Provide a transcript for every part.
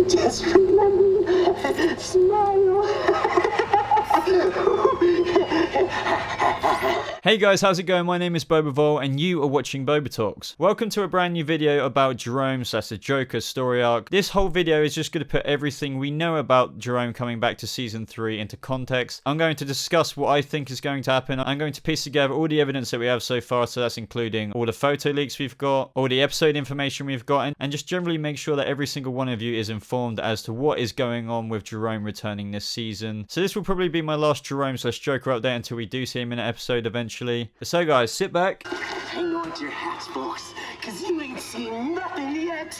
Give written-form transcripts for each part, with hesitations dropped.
Just remember, smile. Hey guys, how's it going? My name is Bobavol and you are watching Boba Talks. Welcome to a brand new video about Jerome / the Joker story arc. This whole video is just going to put everything we know about Jerome coming back to season 3 into context. I'm going to discuss what I think is going to happen. I'm going to piece together all the evidence that we have so far, so that's including all the photo leaks we've got, all the episode information we've gotten, and just generally make sure that every single one of you is informed as to what is going on with Jerome returning this season. So this will probably be my last Jerome / Joker update until we do see him in an episode eventually. So guys, sit back. Hang on to your hats, folks, because you ain't seen nothing yet.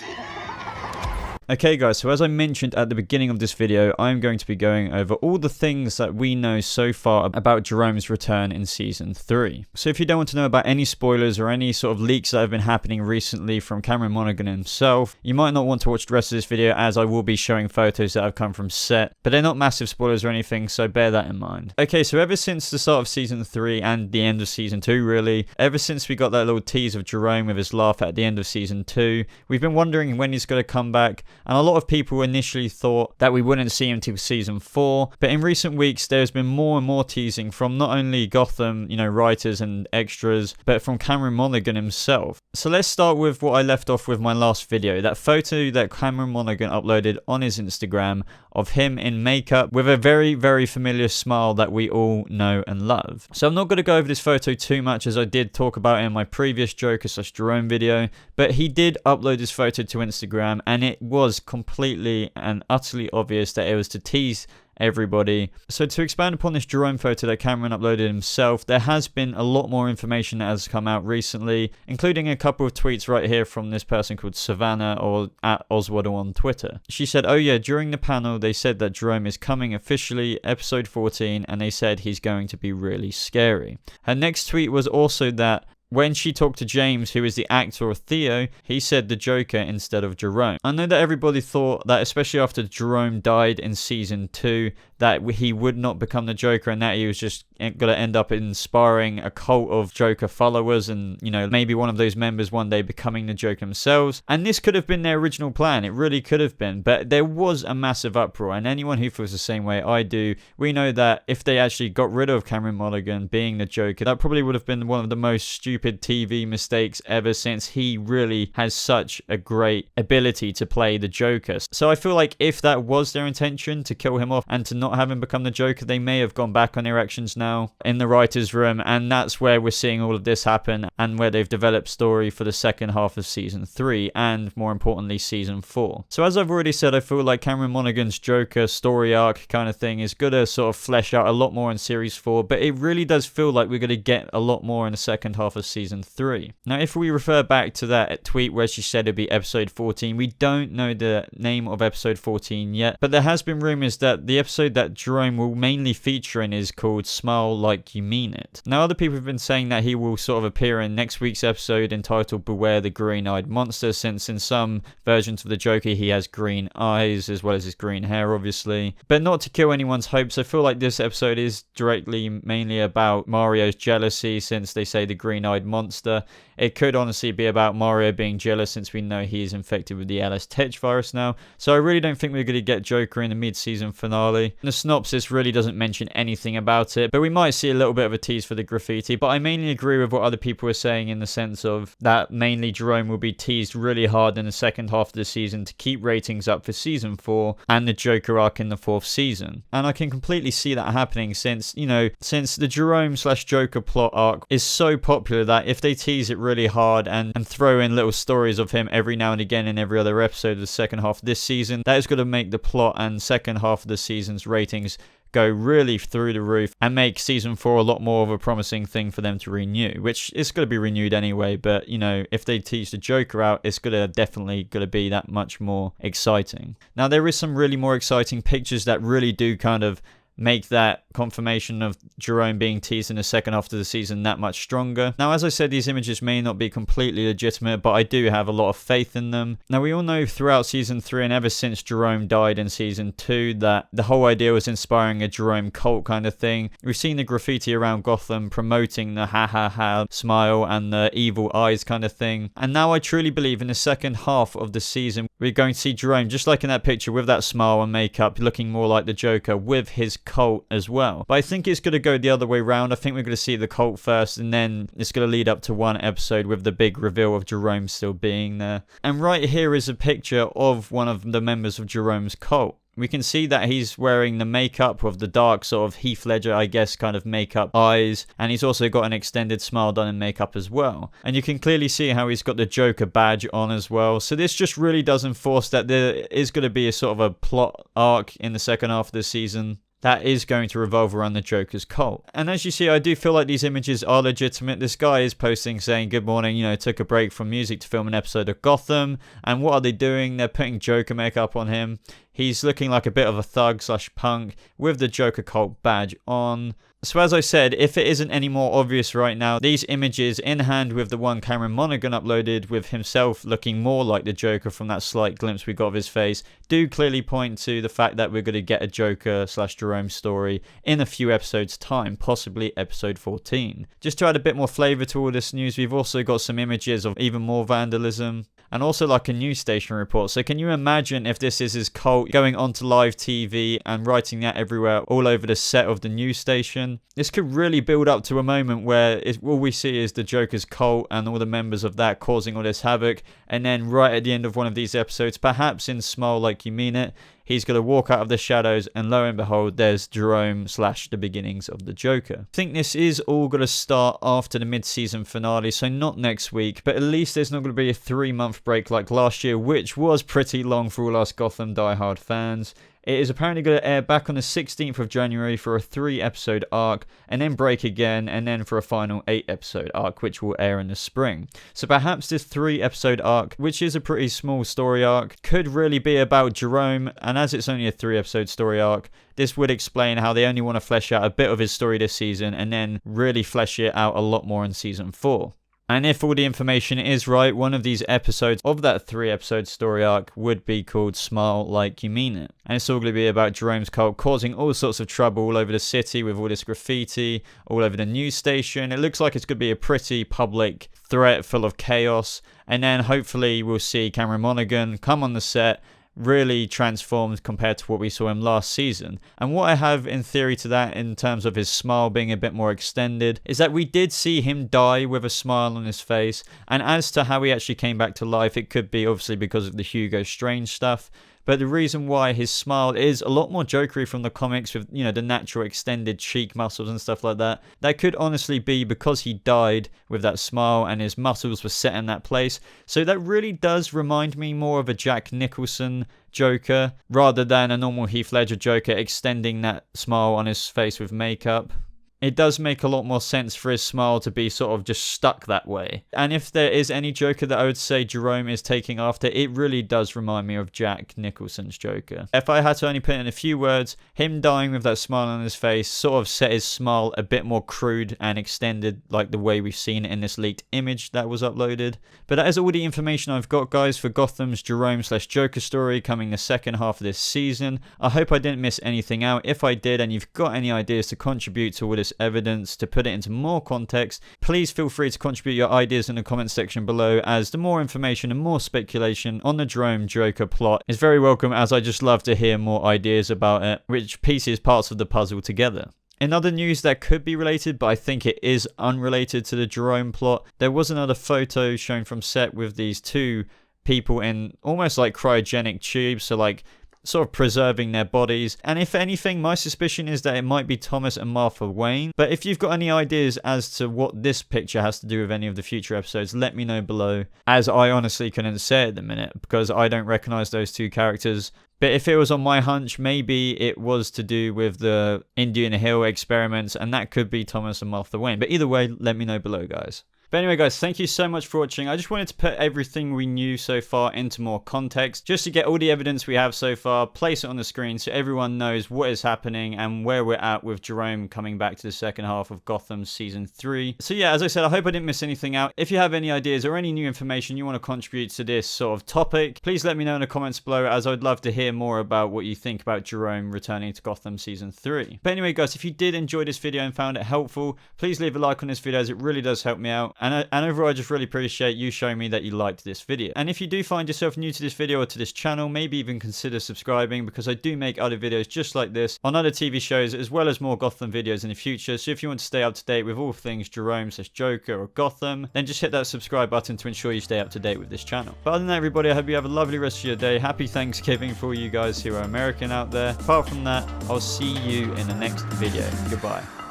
Okay guys, so as I mentioned at the beginning of this video, I'm going to be going over all the things that we know so far about Jerome's return in Season 3. So if you don't want to know about any spoilers or any sort of leaks that have been happening recently from Cameron Monaghan himself, you might not want to watch the rest of this video as I will be showing photos that have come from set, but they're not massive spoilers or anything, so bear that in mind. Okay, so ever since the start of Season 3 and the end of Season 2 really, ever since we got that little tease of Jerome with his laugh at the end of Season 2, we've been wondering when he's going to come back. And a lot of people initially thought that we wouldn't see him till Season 4, but in recent weeks there's been more and more teasing from not only Gotham, writers and extras, but from Cameron Monaghan himself. So let's start with what I left off with my last video, that photo that Cameron Monaghan uploaded on his Instagram of him in makeup with a very, very familiar smile that we all know and love. So I'm not going to go over this photo too much as I did talk about it in my previous Joker / Jerome video, but he did upload this photo to Instagram and it was completely and utterly obvious that it was to tease everybody. So to expand upon this Jerome photo that Cameron uploaded himself, there has been a lot more information that has come out recently, including a couple of tweets right here from this person called Savannah, or at Oswado on Twitter. She said, "Oh yeah, during the panel they said that Jerome is coming officially episode 14 and they said he's going to be really scary." Her next tweet was also that when she talked to James, who is the actor of Theo, he said the Joker instead of Jerome. I know that everybody thought that, especially after Jerome died in Season 2, that he would not become the Joker and that he was just going to end up inspiring a cult of Joker followers and, maybe one of those members one day becoming the Joker themselves. And this could have been their original plan. It really could have been. But there was a massive uproar. And anyone who feels the same way I do, we know that if they actually got rid of Cameron Monaghan being the Joker, that probably would have been one of the most stupid TV mistakes ever, since he really has such a great ability to play the Joker. So I feel like if that was their intention, to kill him off and to not have him become the Joker, they may have gone back on their actions now in the writer's room, and that's where we're seeing all of this happen and where they've developed story for the second half of Season 3 and, more importantly, Season 4. So as I've already said, I feel like Cameron Monaghan's Joker story arc kind of thing is going to sort of flesh out a lot more in Series 4, but it really does feel like we're going to get a lot more in the second half of Season 3. Now, if we refer back to that tweet where she said it'd be episode 14, we don't know the name of episode 14 yet, but there has been rumors that the episode that Jerome will mainly feature in is called Smile Like You Mean It. Now, other people have been saying that he will sort of appear in next week's episode entitled Beware the Green-Eyed Monster, since in some versions of the Joker he has green eyes as well as his green hair, obviously. But not to kill anyone's hopes, I feel like this episode is directly mainly about Mario's jealousy, since they say the green-eyed monster. It could honestly be about Mario being jealous, since we know he is infected with the LS Tetch virus now. So I really don't think we're going to get Joker in the mid-season finale. The synopsis really doesn't mention anything about it, but we might see a little bit of a tease for the graffiti. But I mainly agree with what other people are saying, in the sense of that mainly Jerome will be teased really hard in the second half of the season to keep ratings up for Season 4 and the Joker arc in the 4th season. And I can completely see that happening, since the Jerome / Joker plot arc is so popular that if they tease it really hard and throw in little stories of him every now and again in every other episode of the second half of this season, that is going to make the plot and second half of the season's ratings go really through the roof and make Season 4 a lot more of a promising thing for them to renew, which is going to be renewed anyway. But if they tease the Joker out, it's definitely going to be that much more exciting. Now, there is some really more exciting pictures that really do kind of make that confirmation of Jerome being teased in the second half of the season that much stronger. Now, as I said, these images may not be completely legitimate, but I do have a lot of faith in them. Now, we all know throughout season 3 and ever since Jerome died in season 2 that the whole idea was inspiring a Jerome cult kind of thing. We've seen the graffiti around Gotham promoting the ha ha ha smile and the evil eyes kind of thing. And now I truly believe in the second half of the season we're going to see Jerome, just like in that picture, with that smile and makeup, looking more like the Joker with his cult as well. But I think it's going to go the other way around. I think we're going to see the cult first, and then it's going to lead up to one episode with the big reveal of Jerome still being there. And right here is a picture of one of the members of Jerome's cult. We can see that he's wearing the makeup with the dark sort of Heath Ledger, I guess, kind of makeup eyes. And he's also got an extended smile done in makeup as well. And you can clearly see how he's got the Joker badge on as well. So this just really does enforce that there is going to be a sort of a plot arc in the second half of the season that is going to revolve around the Joker's cult. And as you see, I do feel like these images are legitimate. This guy is posting saying, good morning, took a break from music to film an episode of Gotham. And what are they doing? They're putting Joker makeup on him. He's looking like a bit of a thug / punk with the Joker cult badge on. So as I said, if it isn't any more obvious right now, these images in hand with the one Cameron Monaghan uploaded with himself looking more like the Joker from that slight glimpse we got of his face do clearly point to the fact that we're going to get a Joker / Jerome story in a few episodes time, possibly episode 14. Just to add a bit more flavour to all this news, we've also got some images of even more vandalism and also like a news station report. So can you imagine if this is his cult going onto live TV and writing that everywhere all over the set of the news station? This could really build up to a moment where all we see is the Joker's cult and all the members of that causing all this havoc, and then right at the end of one of these episodes, perhaps in Smile Like You Mean It, he's going to walk out of the shadows and lo and behold, there's Jerome / the beginnings of the Joker. I think this is all going to start after the mid-season finale, so not next week, but at least there's not going to be a 3-month break like last year, which was pretty long for all us Gotham diehard fans. It is apparently going to air back on the 16th of January for a 3-episode arc, and then break again, and then for a final 8-episode arc, which will air in the spring. So perhaps this 3-episode arc, which is a pretty small story arc, could really be about Jerome, and as it's only a 3-episode story arc, this would explain how they only want to flesh out a bit of his story this season, and then really flesh it out a lot more in season 4. And if all the information is right, one of these episodes of that 3-episode story arc would be called Smile Like You Mean It. And it's all going to be about Jerome's cult causing all sorts of trouble all over the city with all this graffiti, all over the news station. It looks like it's going to be a pretty public threat full of chaos. And then hopefully we'll see Cameron Monaghan come on the set, really transformed compared to what we saw him last season. And what I have in theory to that in terms of his smile being a bit more extended is that we did see him die with a smile on his face, and as to how he actually came back to life, it could be obviously because of the Hugo Strange stuff. But the reason why his smile is a lot more jokery from the comics with, the natural extended cheek muscles and stuff like that, that could honestly be because he died with that smile and his muscles were set in that place. So that really does remind me more of a Jack Nicholson Joker rather than a normal Heath Ledger Joker extending that smile on his face with makeup. It does make a lot more sense for his smile to be sort of just stuck that way. And if there is any Joker that I would say Jerome is taking after, it really does remind me of Jack Nicholson's Joker. If I had to only put in a few words, him dying with that smile on his face sort of set his smile a bit more crude and extended like the way we've seen it in this leaked image that was uploaded. But that is all the information I've got, guys, for Gotham's Jerome / Joker story coming the second half of this season. I hope I didn't miss anything out. If I did and you've got any ideas to contribute to all this evidence to put it into more context, please feel free to contribute your ideas in the comment section below, as the more information and more speculation on the Jerome Joker plot is very welcome, as I just love to hear more ideas about it, which pieces parts of the puzzle together. In other news that could be related, but I think it is unrelated to the Jerome plot, there was another photo shown from set with these two people in almost like cryogenic tubes, so like sort of preserving their bodies. And if anything, my suspicion is that it might be Thomas and Martha Wayne. But if you've got any ideas as to what this picture has to do with any of the future episodes, let me know below, as I honestly couldn't say at the minute because I don't recognize those two characters. But if it was on my hunch, maybe it was to do with the Indian Hill experiments, and that could be Thomas and Martha Wayne. But either way, let me know below, guys. But anyway, guys, thank you so much for watching. I just wanted to put everything we knew so far into more context, just to get all the evidence we have so far, place it on the screen so everyone knows what is happening and where we're at with Jerome coming back to the second half of Gotham Season 3. So yeah, as I said, I hope I didn't miss anything out. If you have any ideas or any new information you want to contribute to this sort of topic, please let me know in the comments below, as I'd love to hear more about what you think about Jerome returning to Gotham Season 3. But anyway, guys, if you did enjoy this video and found it helpful, please leave a like on this video, as it really does help me out. And overall, I just really appreciate you showing me that you liked this video. And if you do find yourself new to this video or to this channel, maybe even consider subscribing, because I do make other videos just like this on other TV shows, as well as more Gotham videos in the future. So if you want to stay up to date with all things Jerome/Joker or Gotham, then just hit that subscribe button to ensure you stay up to date with this channel. But other than that, everybody, I hope you have a lovely rest of your day. Happy Thanksgiving for all you guys who are American out there. Apart from that, I'll see you in the next video. Goodbye.